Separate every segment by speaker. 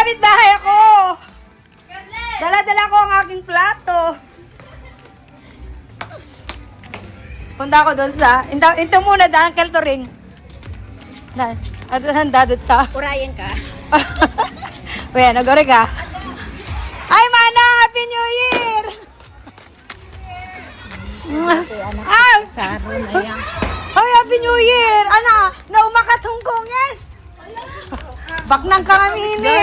Speaker 1: kapitbahay ako. Dala-dala ko ang aking plato. Punta ako doon sa... Ito muna, Uncle Turing. At dadot ka.
Speaker 2: Urayan ka.
Speaker 1: Uy, nagore ka. Ay, Manang! Happy New Year! Ah!
Speaker 2: Saro na yan.
Speaker 1: Ay, Happy New Year! Ana, naumakat Hong Kong yan. Baknang ka kami ini.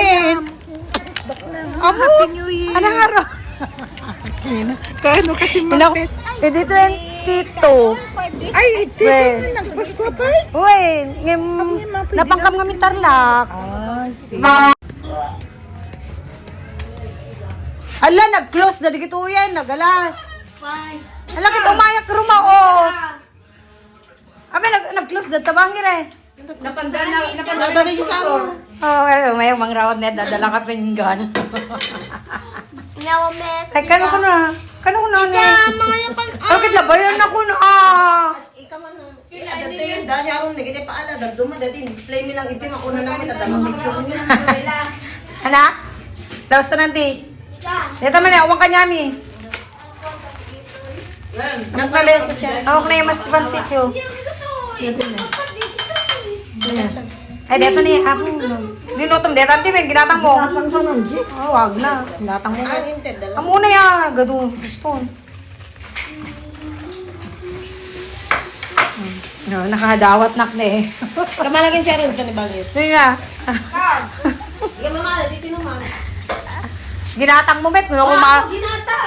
Speaker 2: Happy New Year.
Speaker 1: Anong araw?
Speaker 2: Kaano kasi mapit?
Speaker 1: Hindi 22.
Speaker 2: Ay, ito
Speaker 1: Weh.
Speaker 2: nagpasko pa.
Speaker 1: Uy, napangkam kami tarlak.
Speaker 2: Ah, sige.
Speaker 1: Ala, nag-close na dikit uyan, nagalas. Ala, kita umayak rumaot. Abe, nag-close na tabangi rin.
Speaker 3: Napanda na siya sa ako.
Speaker 1: Oh, well, may mga rawat na dadala ka pinggan. Ay, kano ko na? Kano ko na? Bakit labayan ako na?
Speaker 3: Ikaw man. Dati yun, dahil siya akong nagiging paala. Dagduma dati, display mi lang itim. Ako na namin, tatamang picture niyo.
Speaker 1: Anak? Laos na nanti. Dito man awang kanyami. Nagpalit ko siya. Awak na yung mas pansit yun. Ay, dito ni ako. Linutom dito, anti, may ginatang mo.
Speaker 2: Tatang sa nandiyo.
Speaker 1: Oh, wag na. Ginatang mo.
Speaker 3: Uninted, dalawa.
Speaker 1: Amo na yan. Gado. Gusto. No, nakadawat nak na eh.
Speaker 3: Kamalagin siya rin ito ni Bagit.
Speaker 1: Sige nga.
Speaker 3: Ikaw mamala, dito naman.
Speaker 1: Ginatang mo, bet. Ano kuma...
Speaker 3: Ginata!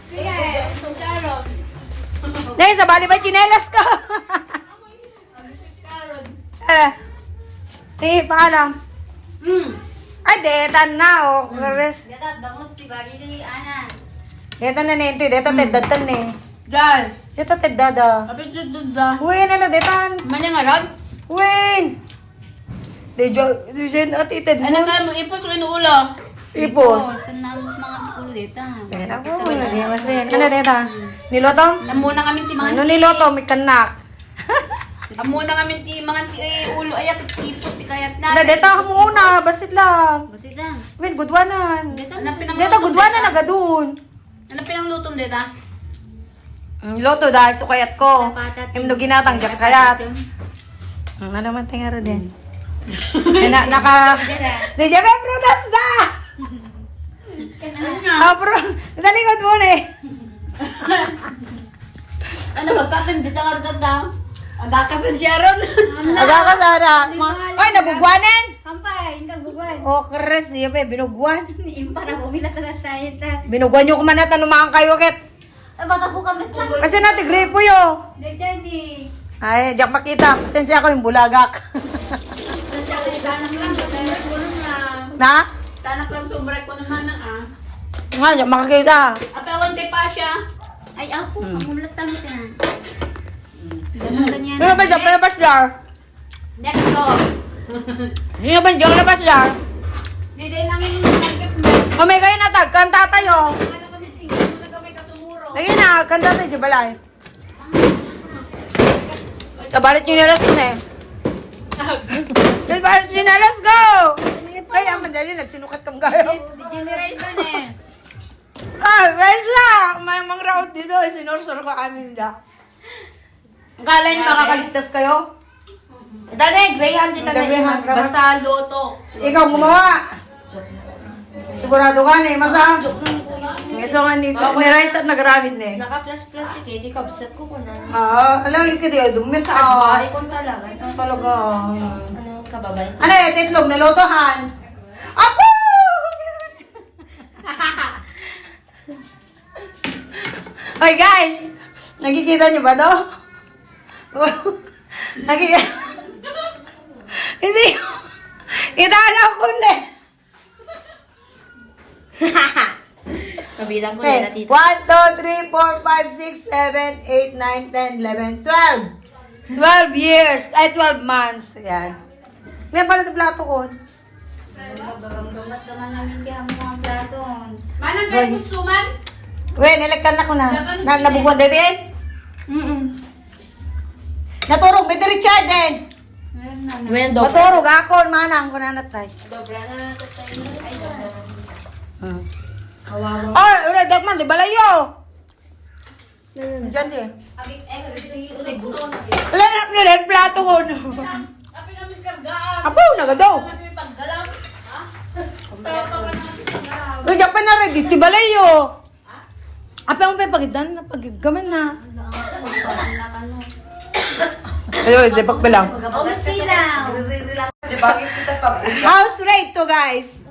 Speaker 3: Kaya, itong karot.
Speaker 1: Dahil sa bali ba, chinelas ka? Paalam. Ay, detan na, oh. Kares.
Speaker 2: Datat, bangus, tibagi ni Ana.
Speaker 1: Detan na nito, detan tedatan eh.
Speaker 3: Dal!
Speaker 1: Detan tedada.
Speaker 3: Kapit dito da.
Speaker 1: Uy, ano na, detan.
Speaker 3: Manya nga rod?
Speaker 1: Uy! Diyan at ited
Speaker 3: Ano
Speaker 1: mo.
Speaker 3: ka mo, ipos mo inuulo.
Speaker 1: Ipos.
Speaker 2: Saan na mga tikulo dito?
Speaker 1: Ako, hindi masin. Ano, detan? Niloto?
Speaker 3: Namuna kami ti mga
Speaker 1: Ano niloto? May kanak.
Speaker 3: Namuna kami ti mga ulo ayat ipos ti kayat na.
Speaker 1: Ano, detan ka muna. Basit lang.
Speaker 2: Ba't lang?
Speaker 1: Wait, gudwanan.
Speaker 3: Ano pinang
Speaker 1: Detan, gudwanan na gadun.
Speaker 3: Ano pinang lutom dito?
Speaker 1: Loto dahil sukayat ko.
Speaker 2: Dapat
Speaker 1: Imno ginatanggap kayat. Ano naman tingaro din. Naka... Di siya may prutas na! Nalikod mo na eh.
Speaker 3: Ano magkatin dito nga rin daw? Agakasan siya ron.
Speaker 1: Aga ka sana. Ay, nabugwanan!
Speaker 2: Kampay, hindi bugwan.
Speaker 1: O, keres. Siya ba, binugwan.
Speaker 2: Impa na bumila sa tayo ta.
Speaker 1: Binugwan nyo kumana tanumaan kayo, ket.
Speaker 2: Bata po kami.
Speaker 1: Kasi natin, gripo yo.
Speaker 2: Dagdan ni.
Speaker 1: Ay, diyak makita. Pasensya ako yung bulagak.
Speaker 3: Tanak lang, tanak ko na.
Speaker 1: Na?
Speaker 3: Tanak lang sobrang ko naman na
Speaker 1: Nga, diyak makakita.
Speaker 3: Apawan tayo pa siya.
Speaker 2: Ay, ako, kamulat tayo ka na. Ganun ganyan.
Speaker 1: Sino ba diyak palabas dar?
Speaker 3: Next go.
Speaker 1: Sino ba diyak palabas dar?
Speaker 3: Diday lang yung market mo.
Speaker 1: O, may kayo natag. Kanta tayo.
Speaker 3: Ano kami tingin mo na kami kasumuro.
Speaker 1: Ayun na, kanta tayo, di balay. Sa balit chinelas ko na eh. Sa balit chinelas go! Kaya mandali, nagsinukat kang gayo.
Speaker 2: Generation eh.
Speaker 1: Ah, Reza! May mga route dito, sinursur ko kami nila. Kala niyo makakaligtas kayo?
Speaker 3: Dali, Graham dito na
Speaker 1: Graham,
Speaker 3: imas. Basta loto.
Speaker 1: Ikaw gumawa. Sigurado ka na eh, masa? So nga dito, may rice at nagramit na eh.
Speaker 3: Naka-plus-plus eh, di kabsat ko na.
Speaker 1: Alam yung kaya dumit
Speaker 3: Ay, kung talaga.
Speaker 1: Talaga.
Speaker 3: Ano, kababay?
Speaker 1: Ano eh, titlog, nalutohan. Apo! Oy guys, nakikita niyo ba to? Nakikita. Hindi. Italaw ko na.
Speaker 3: Kabilang ko
Speaker 1: Okay.
Speaker 3: nila, tita.
Speaker 1: 1, 2, 3, 4, 5, 6, 7, 8, 9, 10, 11, 12. 12 years. Ay, 12 months. Yan. Ngayon pala ito plato ko.
Speaker 2: Gagamgamat naman namin kaya ang mga platon.
Speaker 3: Manang kayo kutsuman?
Speaker 1: Uy, nilagkan ako na. Nabugwan din? Naturog, may Richard din.
Speaker 2: Meron
Speaker 3: Well, do.
Speaker 1: Maturog ako, manang ko na natay.
Speaker 2: Dobra na tayo. Ay, dobra.
Speaker 3: Kawawa.
Speaker 1: Ay, ulit, dakman, di balayo. Diyan eh.
Speaker 2: Agit ulit bulo na.
Speaker 1: Wala na rin, plato ko.
Speaker 3: Api namin kargaan.
Speaker 1: Apo, nagadaw.
Speaker 3: Api pagdalang.
Speaker 1: Uy, diyan pa na rin, di balayo. Apa ang pagitan, pagigaman na. Ayun, di pagbalang. House raid to, guys.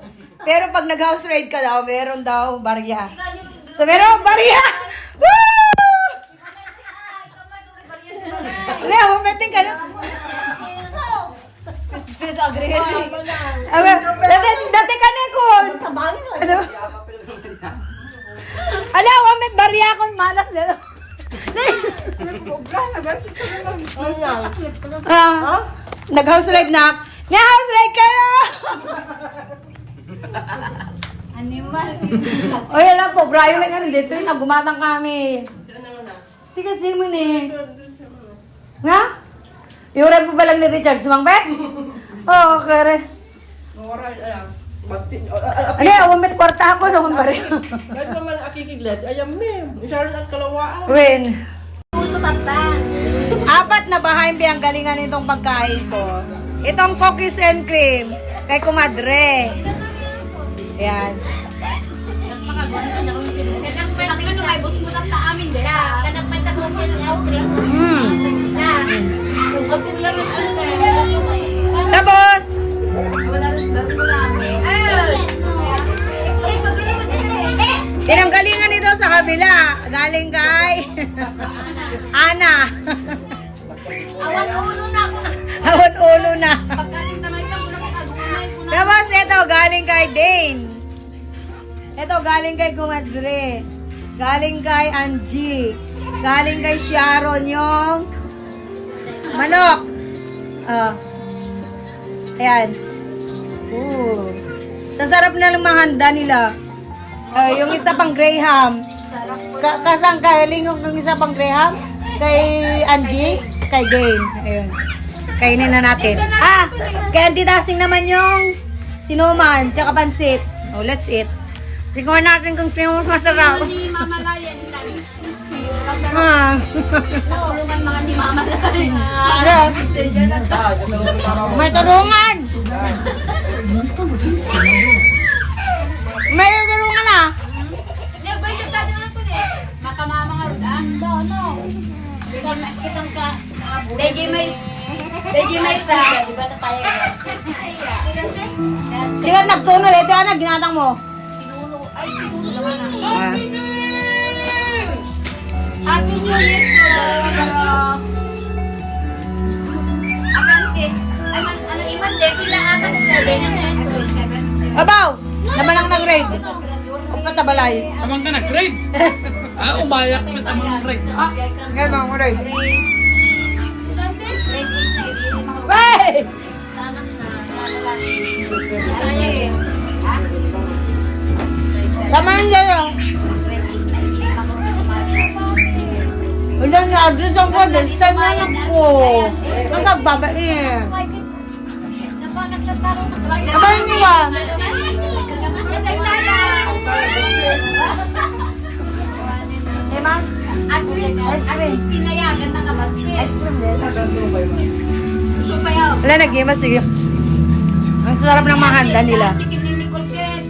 Speaker 1: Pero pag nag-house raid ka daw, meron daw barya. So, meron barya! Woo! Wala, umating ka na. Dati ka na ko. Ala, umit barya akong malas na. Nag-house raid na. Na-house raid ka na!
Speaker 2: Animal.
Speaker 1: O yan lang po, Brian na ganun dito, nagumatang kami. Di kasi mo ni. Nga? Yung rep pa lang ni Richard, sumangpet? Oo, kere. Ano, awamit kwarta ako, no, kumpare.
Speaker 4: Kahit naman akikiglat, ayam me, isyaran at kalawaan.
Speaker 1: Win.
Speaker 2: Puso tatan.
Speaker 1: 4 na bahay ang galingan nitong pagkain ko. Itong cookies and cream, kay kumadre. Yan.
Speaker 2: Kanang may bus mo tata amin dira. Kanang may tanong ko ng outbreak.
Speaker 1: Tapos, tinanggalingan nito sa kabila. Galing kay Ana.
Speaker 2: Awan ulo na ako na.
Speaker 1: Awan ulo na.
Speaker 2: Pagkating tamay sa muna ko kagunay ko na.
Speaker 1: Tapos ito, galing kay Dane. Ito, galing kay Kumadre. Galing kay Angie. Galing kay Sharon yung manok. Ayan. Ooh. Sasarap na lang mahanda nila. Yung isa pang Graham. Kasang kahiling yung isa pang Graham? Kay Angie? Kay Dane. Ayun. Kainin na natin. Kay Auntie Dasing naman yung sinuman, tsaka pansit. Oh, let's eat. Tingnan natin kung sino mas masarap.
Speaker 2: Ni Mama Layan lang.
Speaker 3: Tulungan mga ni Mama Layan.
Speaker 1: May turungan! May turungan na!
Speaker 2: Nagbayad tayo na ito eh. Makamama nga rin ah. No. Kitang ka. DJ may sa. Di ba na tayo?
Speaker 1: Sige, nagtunod. Ito na, ginatang mo.
Speaker 2: Ay, tinulo naman ah. Happy New Year to Akante. Ay, ano iman din. Kila akan sa ganyan na ito.
Speaker 1: Abaw! Naman ang nag-raid. Huwag ka tabalay.
Speaker 4: Amang ka nag-grade. Umayak mit amang grade.
Speaker 1: Ngayon mga raid. Wey! Tama yun dyan oh. Wala na, address ang ko. Then, time na lang ko. Nang nagbabain. Aba yun niwa. Eh, ma'am?
Speaker 2: At least tinayagan na kabasket.
Speaker 1: Wala, nag-ima. Sige. Ang sarap ng mga handa nila.
Speaker 2: Chicken ni Nicole Ket.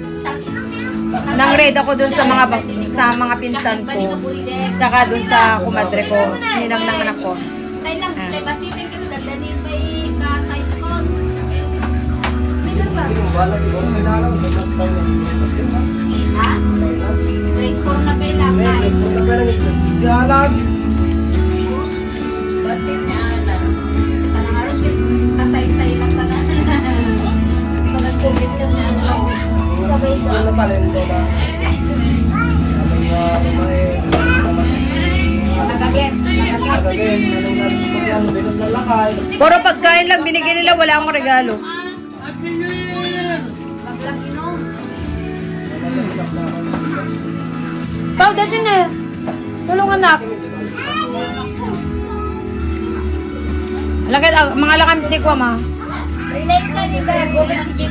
Speaker 1: Nang raid ako dun sa mga pinsan ko. Tsaka dun sa kumadre ko. Ninang ng anak ko.
Speaker 2: Tayo lang, tayo basitin kita dadalhin pa ka-size ko. Ha? Grade 4 na pala. Bote niya na. Tanang aros ka-size tayo lang tanan. Pag nag-comment ka niya. Sabay ka. Nagaget.
Speaker 1: Puro pagkain lang binigyan nila. Wala akong regalo.
Speaker 2: Maglang inom.
Speaker 1: Pao, dati na. Tulungan na. Mga lakam, di ko ma.
Speaker 2: Relate ka ni Gago, si